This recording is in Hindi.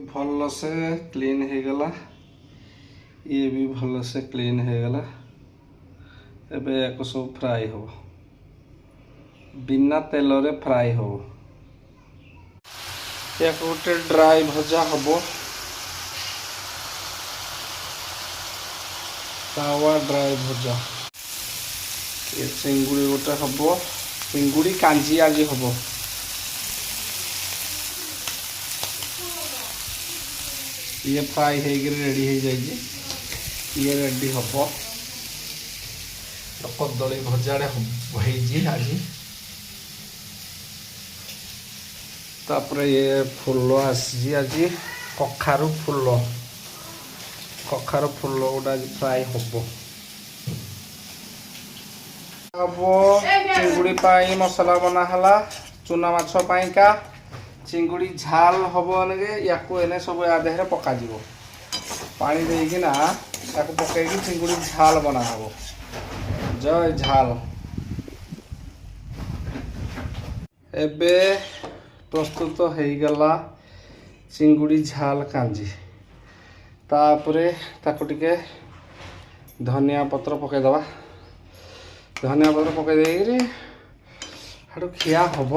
भल से क्लीन हो गला ये भी भल से क्लीन हो गला एबे याको सब फ्राई हो बिना तेल रे फ्राई हो याको गोटे ड्राई भजा हबो तावा ड्राई भजा ये चिंगुड़ी गोटे हबो चिंगुड़ी कांजी आज हबो ये फ्राई हो रेडी हो जाए ये रेडी हम कदली भजाड़े आज तापर ये फूल आसी आज कखारू फूल गोटा फ्राई हम चिंगुड़ी पाई मसला बनाला चूना माछ का चिंगुड़ी झाल हम या सब या देहरे पका पानी देना पकई चिंगुड़ी झाल बना हम जय झाल एबे प्रस्तुत हो गला चिंगुड़ी झाल कांजी तापरे ताको टिके धनिया पत्र पकईदबा धनिया पत्र पकई खिया हम।